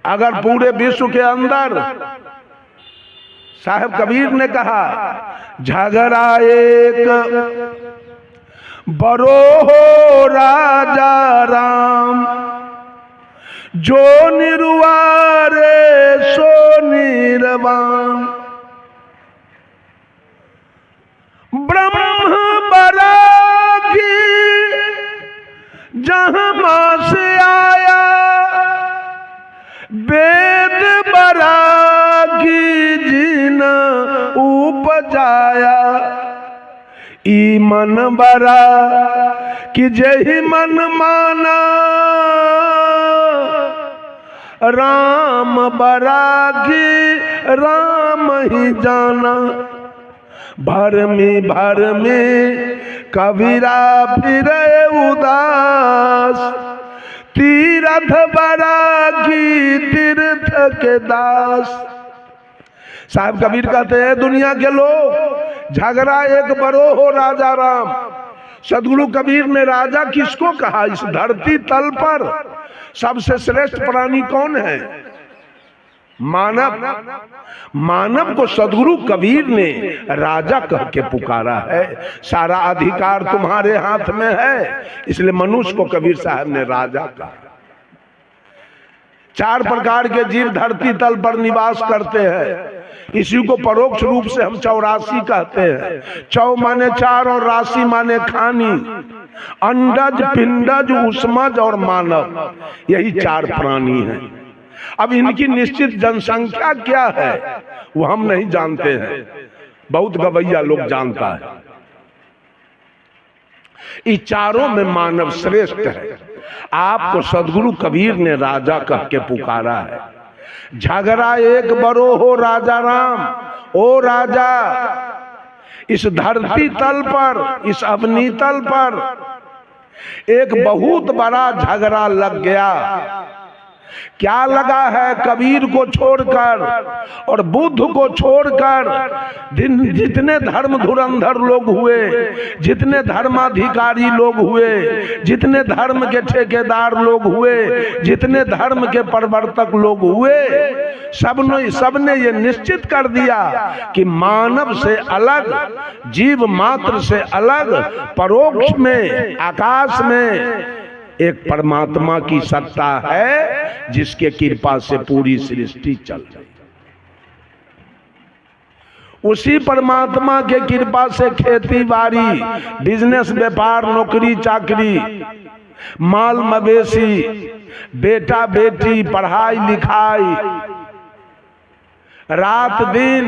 अगर पूरे विश्व के अंदर, साहब कबीर ने कहा, झगड़ा एक बरो हो राजा राम, जो निर्वारे सो निर्वाण। ब्रह्म बरागी जहां मां से आया, वेद बरागी जिन उपजाया। ई मन बरा कि जही मन माना, राम बरागी राम ही जाना। भर में कबीरा फिरे उदास, तीरथ बरागी तीर्थ के दास। साहब कबीर कहते हैं, दुनिया के लोग, झगड़ा एक बरो हो राजा राम। सदगुरु कबीर ने राजा किसको कहा? इस धरती तल पर सबसे श्रेष्ठ प्राणी कौन है? मानव। मानव को सदगुरु कबीर ने राजा कह के पुकारा है। सारा अधिकार तुम्हारे हाथ में है, इसलिए मनुष्य को कबीर साहब ने राजा कहा। 4 प्रकार के जीव धरती तल पर निवास करते हैं। इसी को परोक्ष रूप से हम 84 कहते हैं। 4 माने 4 और राशि माने खानी। अंडज, पिंडज, उष्मज और मानव, यही 4 प्राणी हैं। अब इनकी निश्चित जनसंख्या क्या है वो हम नहीं जानते हैं, बहुत गवैया लोग जानता है। इस चारों में मानव श्रेष्ठ है। आपको सदगुरु कबीर ने राजा कह के पुकारा है। झगड़ा एक बरो हो राजा राम। ओ राजा, इस धरती तल पर, इस अवनी तल पर एक बहुत बड़ा झगड़ा लग गया। क्या लगा है? कबीर को छोड़कर और बुद्ध को छोड़कर जितने धर्म धुरंधर लोग हुए, जितने धर्माधिकारी लोग हुए, जितने धर्म के ठेकेदार लोग हुए, जितने धर्म के प्रवर्तक लोग हुए, सबने ये निश्चित कर दिया कि मानव से अलग, जीव मात्र से अलग, परोक्ष में, आकाश में एक परमात्मा की सत्ता है, जिसके कृपा से पूरी सृष्टि चल रही। उसी परमात्मा के कृपा से खेती बाड़ी, बिजनेस, व्यापार, नौकरी चाकरी, माल मवेशी, बेटा बेटी, पढ़ाई लिखाई, रात दिन,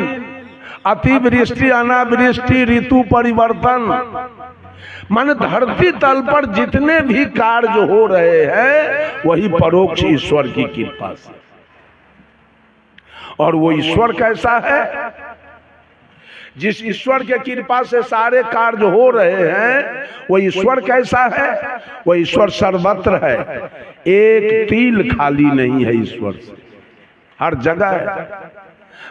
अतिवृष्टि अनावृष्टि, ऋतु परिवर्तन, मन धरती तल पर जितने भी कार्य हो रहे हैं वही परोक्ष ईश्वर की कृपा से। और वो ईश्वर कैसा है? जिस ईश्वर के कृपा से सारे कार्य हो रहे हैं वो ईश्वर कैसा है? वो ईश्वर सर्वत्र है, एक तिल खाली नहीं है ईश्वर से, हर जगह है।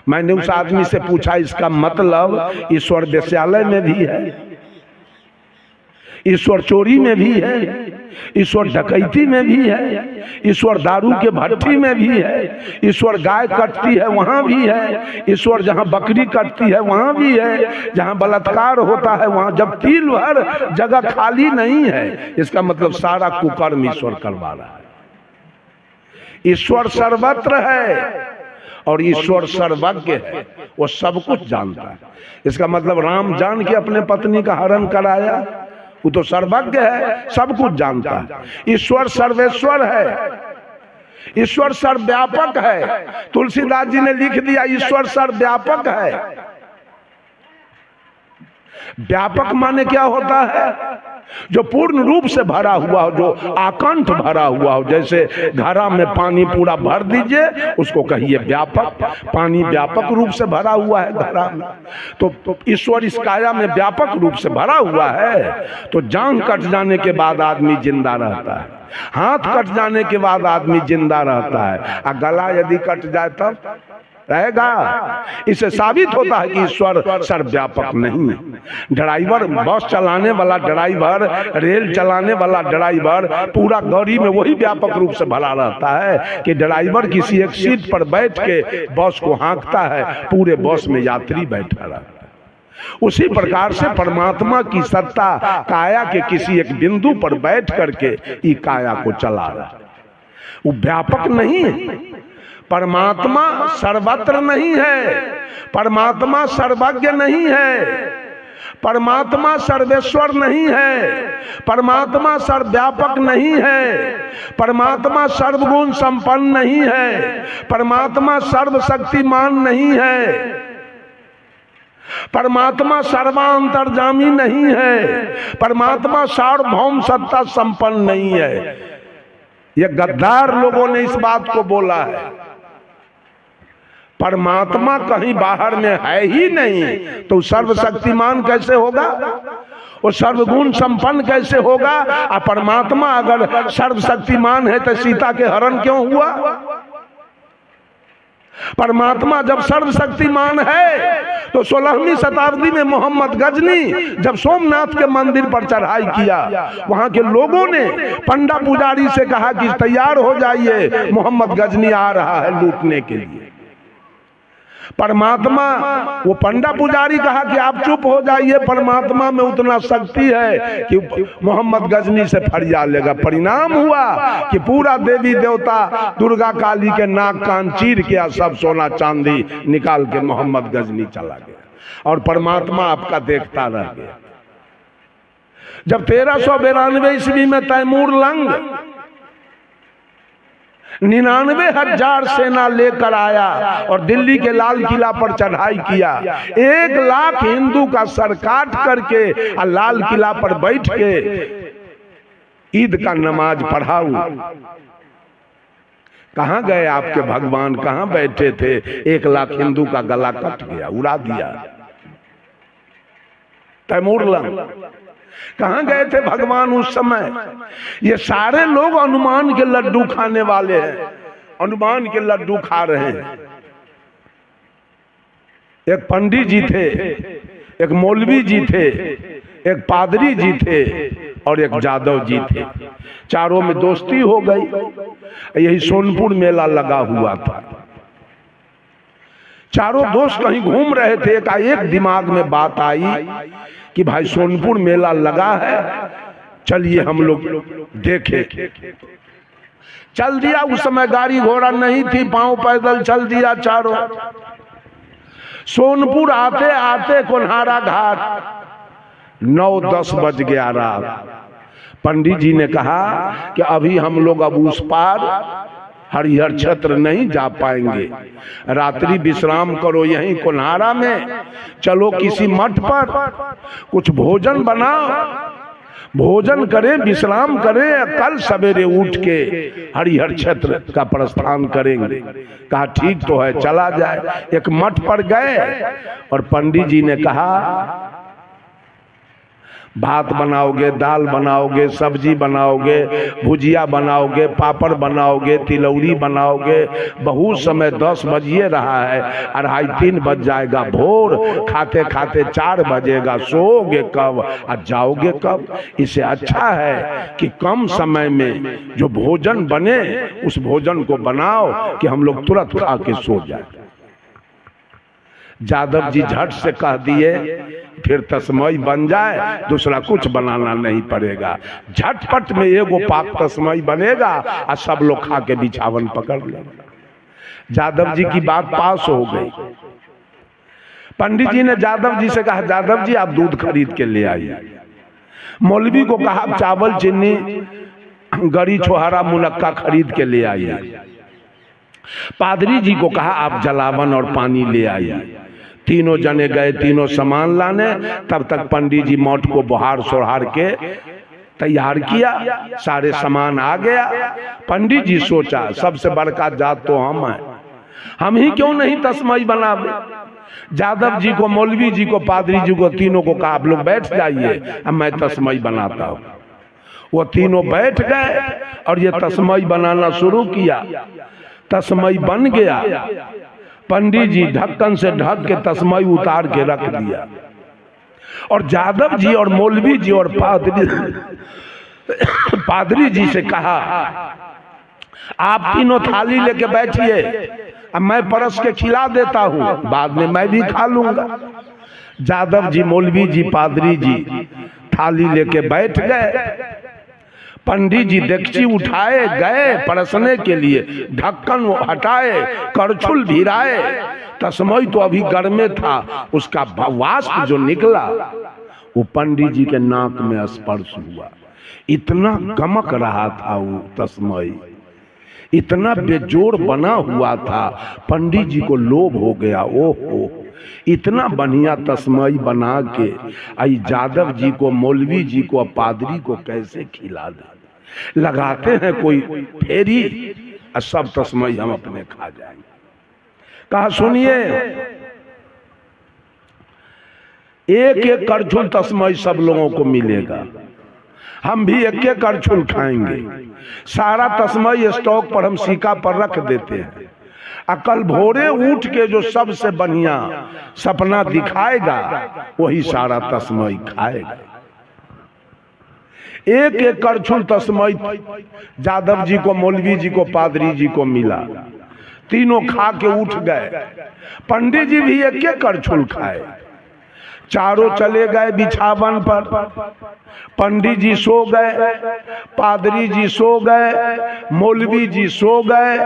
मैंने उस आदमी से पूछा, इसका मतलब ईश्वर वेश्यालय में भी है, ईश्वर चोरी में भी है, ईश्वर डकैती में भी है, ईश्वर दारू के भट्टी में भी है, ईश्वर गाय कटती है वहां भी है, ईश्वर जहां बकरी कटती है वहां भी है, जहां बलात्कार होता है वहां, जब तिल भर जगह खाली नहीं है, इसका मतलब सारा कुकर्म ईश्वर करवा रहा है। ईश्वर सर्वत्र है और ईश्वर सर्वज्ञ है, वो सब कुछ जानता है। इसका मतलब राम जान के अपने पत्नी का हरण कराया, वो तो सर्वज्ञ है, सब कुछ जानता है। ईश्वर सर्वेश्वर है, ईश्वर सर्वव्यापक है। तुलसीदास जी ने लिख दिया, ईश्वर सर्वव्यापक है। व्यापक माने क्या होता है? जो पूर्ण रूप से भरा हुआ हो, जो आकंठ भरा हुआ हो। जैसे घड़ा में पानी पूरा भर दीजिए, उसको कहिए व्यापक। पानी व्यापक रूप से भरा हुआ है घड़ा में, तो ईश्वर इस काया में व्यापक रूप से भरा हुआ है। तो जांघ कट जाने के बाद आदमी जिंदा रहता है, हाथ कट जाने के बाद आदमी जिंदा रहता है, और गला यदि कट जाए तब रहेगा। इससे साबित होता है कि ईश्वर सर्वव्यापक नहीं है। ड्राइवर, बस चलाने वाला ड्राइवर, रेल चलाने वाला ड्राइवर पूरा गाड़ी में वही व्यापक रूप से भरा रहता है कि ड्राइवर किसी एक सीट पर बैठ के बस को हाँकता है, पूरे बस में यात्री बैठा रहता है। उसी प्रकार से परमात्मा की सत्ता काया के किसी एक बिंदु पर बैठ करके ये काया को चला रहा है। वो व्यापक नहीं है। परमात्मा सर्वत्र नहीं है, परमात्मा सर्वज्ञ नहीं है, परमात्मा सर्वेश्वर नहीं है, परमात्मा सर्वव्यापक नहीं है, परमात्मा सर्वगुण संपन्न नहीं है, परमात्मा सर्वशक्तिमान नहीं है, परमात्मा सर्वांतर्यामी नहीं है, परमात्मा सार्वभौम सत्ता संपन्न नहीं है। ये गद्दार लोगों ने इस बात को बोला है। परमात्मा कहीं बाहर में है ही नहीं तो सर्वशक्तिमान कैसे होगा, वो सर्वगुण संपन्न कैसे होगा। और परमात्मा अगर सर्वशक्तिमान है तो सीता के हरण क्यों हुआ। परमात्मा जब सर्वशक्तिमान है तो 16वीं शताब्दी में मोहम्मद गजनी जब सोमनाथ के मंदिर पर चढ़ाई किया, वहां के लोगों ने पंडा पुजारी से कहा कि तैयार हो जाइए, मोहम्मद गजनी आ रहा है लूटने के लिए। परमात्मा, वो पंडा पुजारी कहा कि आप चुप हो जाइए, परमात्मा में उतना शक्ति है कि मोहम्मद गजनी से फरियाद लेगा। परिणाम हुआ कि पूरा देवी देवता दुर्गा काली के नाक कान चीर के सब सोना चांदी निकाल के मोहम्मद गजनी चला गया और परमात्मा आपका देखता रह गया। जब 1392 ईस्वी में तैमूर लंग 99,000 सेना लेकर आया और दिल्ली के लाल किला पर चढ़ाई किया, 1 लाख हिंदू का सर काट करके और लाल किला पर बैठ के ईद का नमाज पढ़ाऊ। कहां गए आपके भगवान, कहां बैठे थे। 1 लाख हिंदू का गला कट गया, उड़ा दिया। तैमूर लंग कहां गए थे भगवान उस समय। ये सारे लोग हनुमान के लड्डू खाने वाले हैं, हनुमान के लड्डू खा रहे हैं। एक पंडित जी थे, एक मौलवी जी थे, एक पादरी जी थे और एक जादव जी थे। चारों में दोस्ती हो गई। यही सोनपुर मेला लगा हुआ था। चारों दोस्त कहीं घूम रहे थे, एक दिमाग में बात आई कि भाई सोनपुर मेला लगा है, चलिए हम लोग देखें। चल दिया। उस समय गाड़ी घोड़ा नहीं थी, पांव पैदल चल दिया चारों। सोनपुर आते आते कोन्हारा घाट 9-10 बज गया रात। पंडित जी ने कहा कि अभी हम लोग अब उस पार हरिहर क्षेत्र नहीं जा पाएंगे, रात्रि विश्राम करो यहीं कोन्हारा में। चलो किसी मठ पर कुछ भोजन बनाओ, भोजन करें, विश्राम करें, कल सवेरे उठ के हरिहर क्षेत्र का प्रस्थान करेंगे। कहा ठीक तो है, चला जाए। एक मठ पर गए और पंडित जी ने कहा भात बनाओगे, दाल बनाओगे, सब्जी बनाओगे, भुजिया बनाओगे, पापड़ बनाओगे, तिलौरी बनाओगे। बहुत समय 10 बजिए रहा है, 2:30-3 बज जाएगा भोर। खाते खाते 4 बजेगा। सोओगे कब और जाओगे कब। इससे अच्छा है कि कम समय में जो भोजन बने उस भोजन को बनाओ कि हम लोग तुरंत खा के सो जाए। जादव जी झट से कह दिए फिर तस्मई बन जाए, दूसरा कुछ बनाना नहीं पड़ेगा। झटपट में एगो पाक तस्मई बनेगा और सब लोग खा के बिछावन पकड़ लेंगे। जादव जी की बात पास हो गई। पंडित जी ने जादव जी से कहा जादव जी आप दूध खरीद के ले आइए। मौलवी को कहा चावल चीनी गरी छोहारा मुनक्का खरीद के ले आइए। पादरी जी को कहा आप जलावन और पानी ले आइए। तीनों जने गए, तीनों सामान लाने। तब तक पंडित जी मठ को बहार सोहार के तैयार किया, सारे सामान आ गया। पंडित जी सोचा सबसे बड़का जात तो हम हैं, हम ही क्यों नहीं तस्मई बनावे। जादव जी को, मौलवी जी को, पादरी जी को, तीनों को कहा आप लोग बैठ जाइए, अब मैं तस्मई बनाता हूँ। वो तीनों बैठ गए और ये तस्मई बनाना शुरू किया। तस्मई बन गया। पंडित जी ढक्कन से ढक के तस्मई उतार के रख दिया और जादव जी और मौलवी जी और पादरी जी से कहा आप तीनों थाली लेके बैठिए, अब मैं परस के खिला देता हूं, बाद में मैं भी खा लूंगा। जादव जी, मौलवी जी, पादरी जी थाली लेके बैठ गए। पंडित जी डेगची उठाए गए परसने के लिए, ढक्कन हटाए, करछुल भिराए। तस्मई तो अभी गर्मे था, उसका वाष्प जो निकला वो पंडित जी के नाक में स्पर्श हुआ। इतना गमक रहा था वो तस्मई, इतना बेजोड़ बना हुआ था, पंडित जी को लोभ हो गया। ओहो, इतना बढ़िया तस्मई बना के आई जादव जी को, मौलवी जी को, पादरी को कैसे खिला दे। लगाते हैं कोई फेरी और सब तस्मई हम अपने खा जाएंगे। कहा सुनिए, एक एक करछुल तस्मई सब लोगों को मिलेगा, हम भी एक एक करछुल खाएंगे। सारा तस्मई स्टॉक पर हम सीका पर रख देते हैं। कल भोरे उठ के जो सबसे बढ़िया सपना दिखाएगा वही सारा तस्मई खाएगा। एक एक करछुल तस्मई जादव जी को, मौलवी जी को, पादरी जी को मिला। तीनों खा के उठ गए। पंडित जी भी एक एक करछुल खाए। चारों चले गए बिछावन पर। पंडित जी सो गए, पादरी जी सो गए, मौलवी जी सो गए,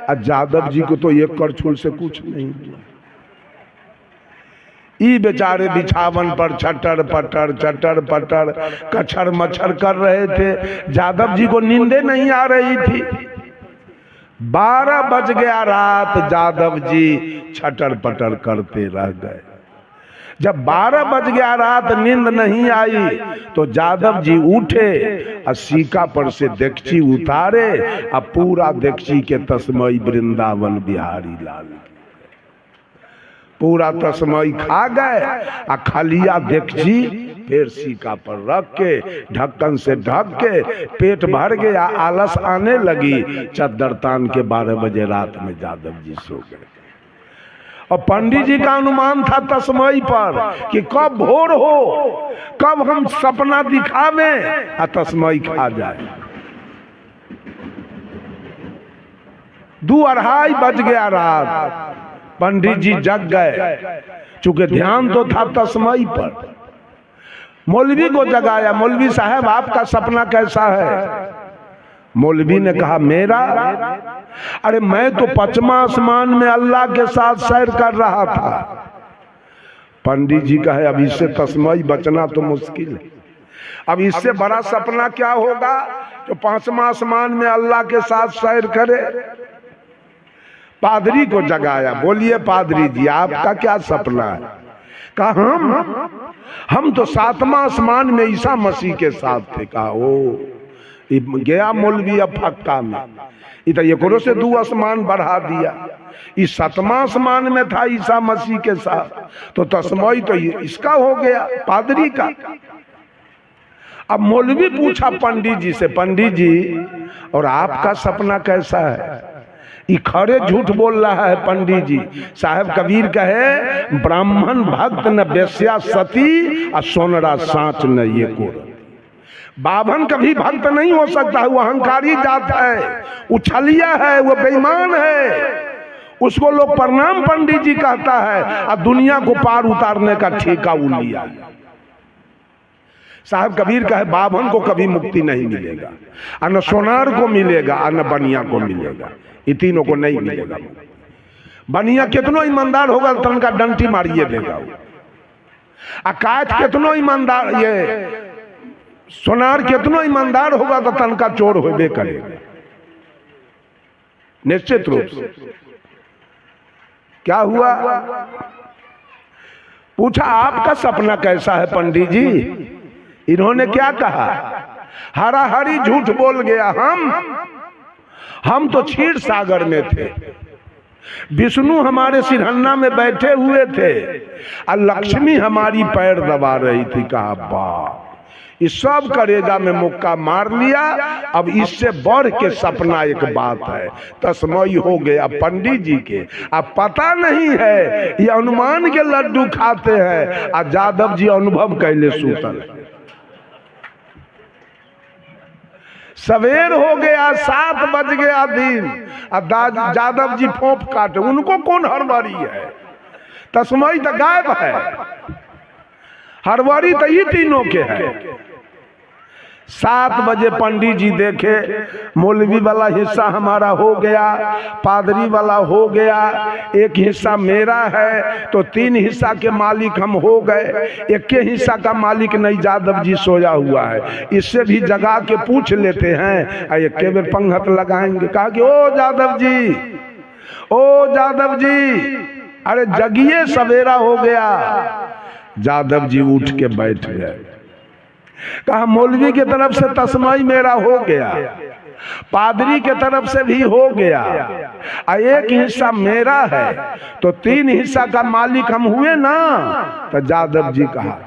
और जादव जी को तो एक करछुल से कुछ नहीं हुआ। ये बेचारे बिछावन पर छटर पटर कछर मच्छर कर रहे थे। जादव जी को नींदे नहीं आ रही थी। 12 बज गया रात, जादव जी छटर पटर करते रह गए। जब 12 बज गया रात, नींद नहीं आई, तो जादव जी उठे और सीका पर से डेगची उतारे और पूरा डेगची के तस्मई वृंदावन बिहारी लाल पूरा तस्मई खा गए। और खलिया डेगची फिर सीका पर रख के ढक्कन से ढक के पेट भर गया। आलस आने लगी। चद्दर तान के 12 बजे रात में जादव जी सो गए। और पंडित जी का अनुमान था तस्मई पर कि कब भोर हो, कब हम सपना दिखावें और तस्मई खा जाए। 2-2:30 बज गया रात। पंडित जी जग गए, चूंकि ध्यान तो था तस्मई पर। मौलवी को जगाया, मौलवी साहब आपका सपना कैसा है? मौलवी ने कहा मेरा, अरे मैं तो 5वां आसमान में अल्लाह के साथ सैर कर रहा था। पंडित जी कहे अब इससे तस्मई बचना तो मुश्किल है। अब इससे बड़ा सपना क्या होगा जो 5वां आसमान में अल्लाह के साथ सैर करे। पादरी को जगाया, बोलिए पादरी जी आपका क्या सपना है? कहा हम तो 7वां आसमान में ईसा मसीह के साथ थे। कहा ओ गया मौलवी अब फक्का में, इधर एकरो से 2 आसमान बढ़ा दिया। इस 7वां आसमान में था ईसा मसीह के साथ, तो तस्मई तो इसका हो गया, पादरी का। अब मौलवी पूछा पंडित जी से, पंडित जी और आपका सपना कैसा है? ये खड़े झूठ बोल रहा है पंडित जी। साहब कबीर कहे ब्राह्मण भक्त न वेश्या सती और सोनरा सांच न ये को। बाभन कभी भक्त नहीं हो सकता है, वो अहंकारी जात है, उछलिया है, वो बेईमान है। उसको लोग प्रणाम पंडित जी कहता है और दुनिया को पार उतारने का ठेका वो लिया। साहब कबीर कहे बाभन को कभी मुक्ति नहीं मिलेगा, और न सोनार को मिलेगा और न बनिया को मिलेगा। ये तीनों को नहीं मिलेगा। बनिया कितनो ईमानदार होगा तन का डंटी मारिए देगा। अकायत कितनो ईमानदार, ये सोनार कितनो ईमानदार होगा तो तन का चोर होबे करेगा निश्चित रूप से। क्या हुआ? पूछा आपका सपना कैसा है पंडित जी? इन्होंने क्या कहा? हरा हरी झूठ बोल गया। हम तो क्षीर सागर में थे, विष्णु हमारे सिरहन्ना में बैठे हुए थे और लक्ष्मी हमारी पैर दबा रही थी। कहा वाह, इस सब करेजा में मुक्का मार लिया। अब इससे बढ़ के सपना एक बात है, तस्मई हो गया पंडित जी के। अब पता नहीं है ये अनुमान के लड्डू खाते हैं, और यादव जी अनुभव कैले सूतल। सवेर हो गया, 7 बज गया दिन, अब यादव जी फोंप काटे। उनको कौन हड़बड़ी है, तस्मई तो गायब है, हड़बड़ी तो ये तीनों के है। 7 बजे पंडित जी देखे मौलवी वाला हिस्सा हमारा हो गया, पादरी वाला हो गया, एक हिस्सा मेरा है, तो 3 हिस्सा के मालिक हम हो गए। एक के हिस्सा का मालिक नहीं, यादव जी सोया हुआ है, इससे भी जगा के पूछ लेते हैं। एक के बेर पंगत लगाएंगे। कहा कि ओ यादव जी, ओ यादव जी, अरे जगिए, सवेरा हो गया। यादव जी उठ के बैठ गए। कहा मौलवी की तरफ से तस्मई मेरा हो गया, पादरी के तरफ से भी हो गया, और एक हिस्सा मेरा है, तो 3 हिस्सा का मालिक हम हुए ना। तो यादव जी कहा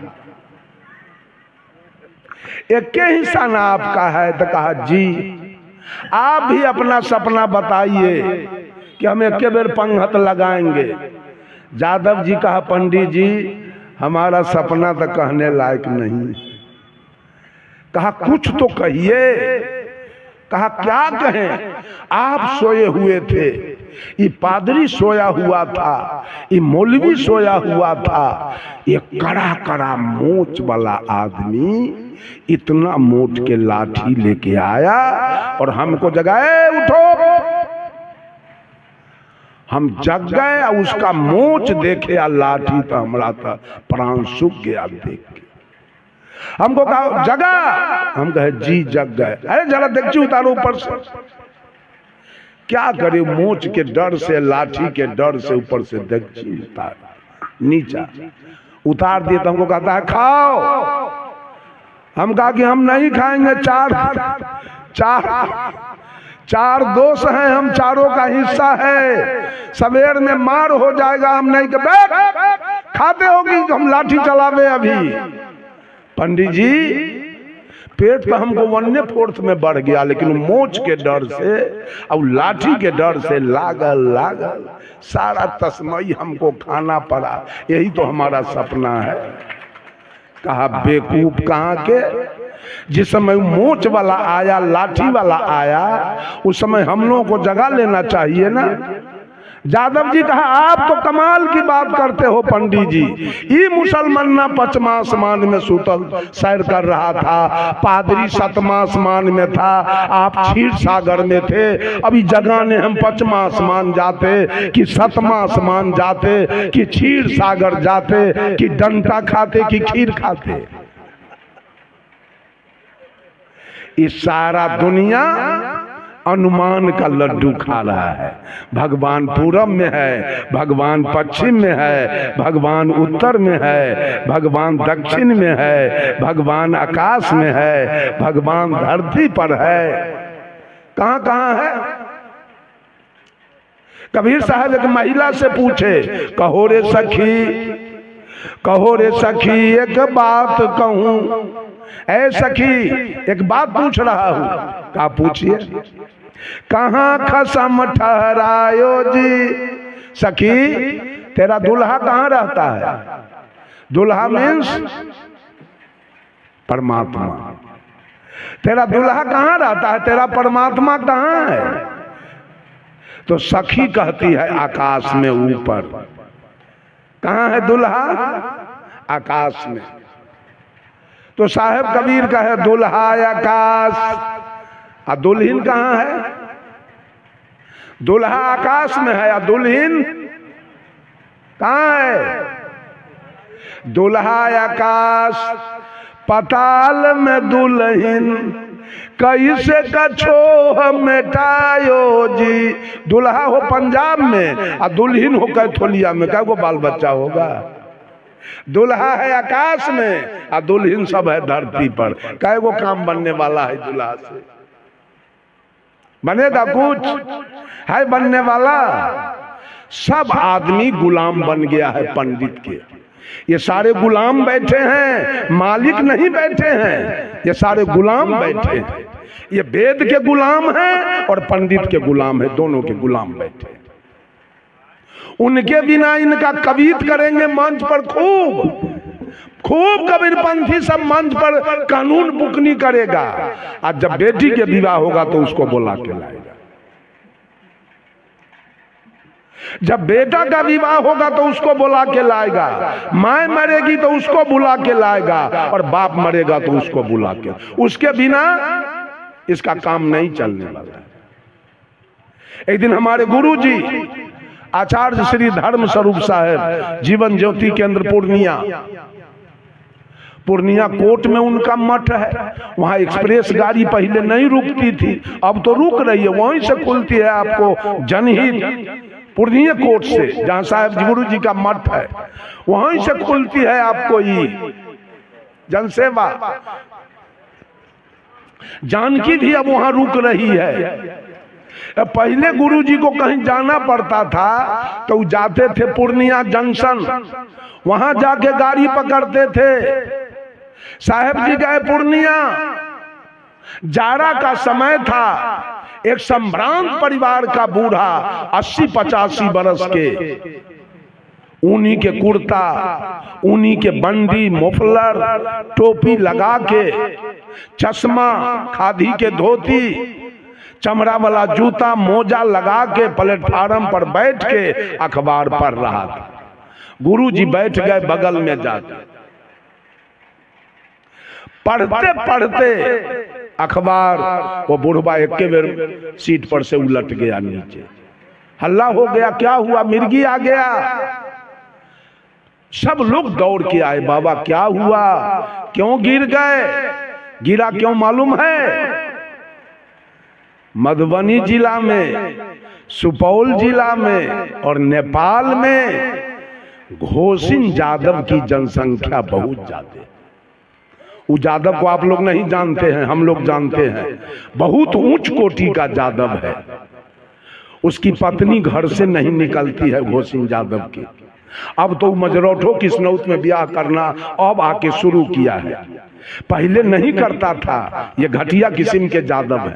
एक के हिस्सा ना आपका है। तो कहा जी आप भी अपना सपना बताइए कि हम एक के बेर पंगत लगाएंगे। यादव जी कहा पंडित जी हमारा सपना तो कहने लायक नहीं। कहा कुछ तो कहिए। कहा क्या कहें, आप सोए हुए थे, ये पादरी सोया हुआ था, ये मौलवी सोया हुआ था, ये कड़ा कड़ा मोच वाला आदमी इतना मोट के लाठी लेके आया और हमको जगाए, उठो। हम जग गए, उसका मोच देखे या लाठी तो हमारा था प्राण सूख गया देख के। हमको कहा जगा, हम कहे जी जग गए। अरे जरा देखिए उतारो ऊपर से। क्या करे, मोच के डर से, लाठी के डर से ऊपर से देखिए उतार, नीचा उतार दिए। तो हमको कहता है खाओ। हम कहा कि हम नहीं खाएंगे, चार दोस्त हैं, हम चारों का हिस्सा है, सवेर में मार हो जाएगा, हम नहीं। बैठ, खाते होगी, हम लाठी चलावे अभी। पंडित जी पेट पे हमको 1/4 में बढ़ गया, लेकिन मोच के डर से और लाठी के डर से लागल सारा तस्मई हमको खाना पड़ा। यही तो हमारा सपना है। कहा बेवकूफ कहाँ के, जिस समय मोच वाला आया, लाठी वाला आया, उस समय हम लोगों को जगा लेना चाहिए ना। यादव जी कहा आप तो कमाल की बात करते हो पंडित जी। ये मुसलमान ना 5वां आसमान में सुतल सैर कर रहा था, पादरी 7वां आसमान में था, आप क्षीर सागर में थे। अभी जगाने हम 5वां आसमान जाते कि 7वां आसमान जाते कि क्षीर सागर जाते कि डंटा खाते कि खीर खाते। इस सारा दुनिया अनुमान का लड्डू खा रहा है। भगवान पूरब में है, भगवान पश्चिम में है, भगवान उत्तर में है, भगवान दक्षिण में है, भगवान आकाश में है, भगवान धरती पर है। कहाँ कहाँ है? कबीर साहब एक महिला से पूछे, कहो रे सखी एक बात कहूं। ऐ सखी एक बात पूछ रहा हूं। क्या पूछिए? कहाँ खसम ठहरायो जी। सखी तेरा दुल्हा कहाँ रहता है? दुल्हा मीन्स परमात्मा। तेरा दुल्हा कहाँ रहता है? तेरा परमात्मा कहाँ है? तो सखी कहती है आकाश में ऊपर। कहाँ है दुल्हा? आकाश में। तो साहेब कबीर का है दुल्हा आकाश, और दुल्हन कहाँ है? दुल्हा आकाश में है, और दुल्हन कहाँ है? दुल्हा आकाश पताल में दुल्हन कैसे कछो मिटायो जी। दुल्हा हो पंजाब में और दुल्हन हो कैथोलिया में, क्या वो बाल बच्चा होगा? दुल्हा है आकाश में और दुल्हन सब है धरती पर। क्या वो काम बनने वाला है दुल्हा से? बनेगा कुछ है बनने वाला? सब आदमी गुलाम बन गया है पंडित के। ये सारे गुलाम बैठे हैं, मालिक नहीं बैठे हैं, ये सारे गुलाम बैठे हैं। ये वेद के गुलाम हैं और पंडित के गुलाम है, दोनों के गुलाम बैठे हैं। उनके बिना इनका कवित करेंगे मंच पर, खूब कबीरपंथी सब मंच पर कानून बुकनी करेगा। आज जब बेटी के विवाह होगा तो उसको बुला के लाएगा, जब बेटा का विवाह होगा तो उसको बुला के लाएगा, माँ मरेगी तो उसको बुला के लाएगा, और बाप मरेगा तो उसको बुला के। उसके बिना इसका काम नहीं चलने वाला। एक दिन हमारे गुरुजी आचार्य श्री धर्म स्वरूप साहब जीवन ज्योति केंद्र पूर्णिया कोट में उनका मठ है। वहां एक्सप्रेस गाड़ी पहले नहीं रुकती थी, अब तो रुक रही है, वहीं से खुलती है आपको जनहित पूर्णिया कोट से, जहां साहब गुरु जी का मठ है, वहीं से खुलती है आपको ये जनसेवा। जानकी भी अब वहां रुक रही है। पहले गुरु जी को कहीं जाना पड़ता था तो जाते थे पूर्णिया जंक्शन, वहां जाके गाड़ी पकड़ते थे। साहब जी गए पूर्णिया, जाड़ा का समय था, एक संभ्रांत परिवार का बूढ़ा 80-85 बरस के, ऊनी के कुर्ता, ऊनी के बंडी, मुफलर, टोपी लगा के, चश्मा, खादी के धोती, चमड़ा वाला जूता, मोजा लगा के प्लेटफार्म पर बैठ के अखबार पढ़ रहा था। गुरु जी बैठ गए बगल में जाकर, पढ़ते पढ़ते अखबार, वो बुढ़वा एक के बेर सीट पर से उलट गया नीचे। हल्ला हो गया, क्या हुआ? मिर्गी आ गया। सब लोग दौड़ के आए, बाबा क्या हुआ, क्यों गिर गए? गिरा क्यों मालूम है? मधुबनी जिला में, सुपौल जिला में और नेपाल में घोषिन यादव की जनसंख्या बहुत ज्यादा। वो यादव को आप लोग नहीं जानते हैं, हम लोग जानते हैं। बहुत ऊंच कोटि का यादव है। उसकी पत्नी घर से नहीं निकलती है घोषिन यादव की। अब तो मजरोठो किस्नौत में ब्याह करना अब आके शुरू किया है, पहले नहीं करता था। ये घटिया किस्म के यादव है,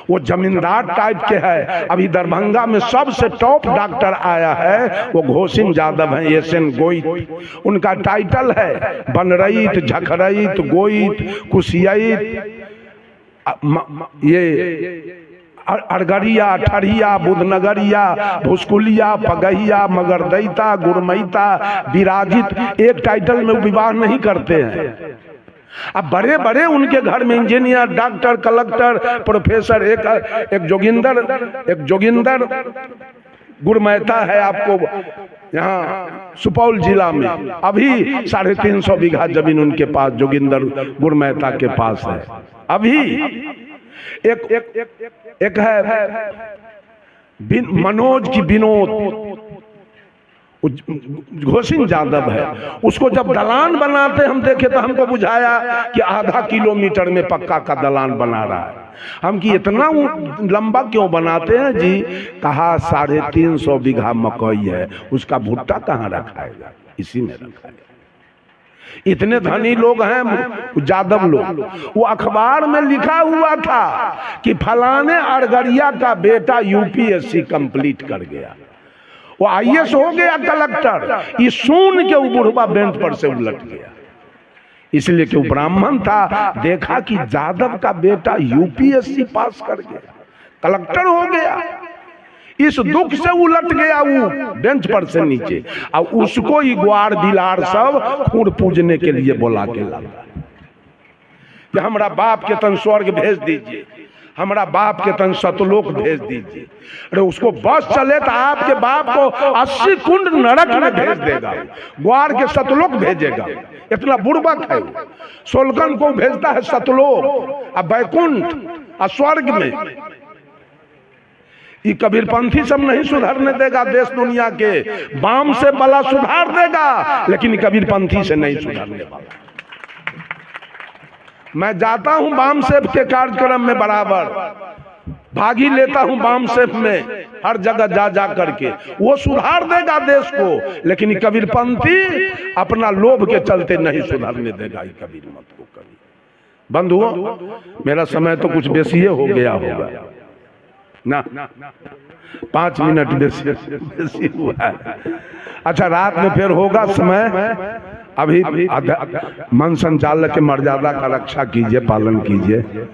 वो जमींदार टाइप के है। अभी दरभंगा में सबसे टॉप डॉक्टर आया है, वो घोषिन यादव है, एसएन गोइत उनका टाइटल है। बनरईत, झखरईत, गोइत, कुशियत, ये अरगरिया, ठरिया, बुधनगरिया, भुसकुलिया, पगहिया, मगरदैता, गुरमैता, विराजित, एक टाइटल में विवाह नहीं करते हैं। अब बड़े बड़े उनके घर में इंजीनियर, डॉक्टर, कलेक्टर, प्रोफेसर, एक जोगिंदर गुरमैता है आपको यहाँ सुपौल जिला में। अभी 350 बीघा जमीन उनके पास जोगिंदर गुरमैता के पास है। अभी एक है मनोज की विनोद, घोषिन यादव है। उसको जब दलान बनाते हम देखे तो हमको बुझाया कि आधा किलोमीटर में पक्का का दलान बना रहा है। हम कि इतना लंबा क्यों बनाते हैं जी? कहा 350 बीघा मकई है, उसका भुट्टा कहाँ रखाएगा? इसी में रखा है। इतने धनी लोग हैं यादव लोग। वो अखबार में लिखा हुआ था कि फलाने अरगरिया का बेटा यूपीएससी कंप्लीट कर गया, वो आईएएस हो गया, कलेक्टर। ये सुन के वो बुढ़वा बेंच पर से उलट गया, इसलिए कि वो ब्राह्मण था। देखा कि यादव का बेटा यूपीएससी पास कर गया, कलेक्टर हो गया। इस दुख से उलट गया वो बेंच पर से नीचे, और उसको ही ग्वार बिलार सब खून पूजने के लिए बोला के लाता कि हमरा बाप के तन स्वर्ग भेज दीजिए, हमरा बाप के तन सतलोक भेज दीजिए। अरे उसको बस चले तो आपके बाप को 80 कुंड नरक में भेज देगा, ग्वार के सतलोक भेजेगा। इतना बुड़बक है। सोलकन को भेजता है सतलोक, अब बैकुंठ और स्वर्ग में। ये कबीरपंथी सब नहीं सुधरने देगा देश दुनिया के। बाम से भला सुधार देगा, लेकिन कबीरपंथी से नहीं सुधरने वाला। मैं जाता हूं बाम सेब के कार्यक्रम में बराबर, भागी लेता हूं बाम सेफ में हर जगह जा जा करके, वो सुधार देगा देश को, लेकिन कबीरपंथी अपना लोभ के चलते नहीं सुधारने देगा कबीर मत को कभी। बंधुओं, मेरा समय तो कुछ बेसी हो गया होगा ना, 5 मिनट बेसी हुआ है। अच्छा, रात में फिर होगा समय। अभी मन संचालक के मर्यादा का रक्षा कीजिए, पालन कीजिए।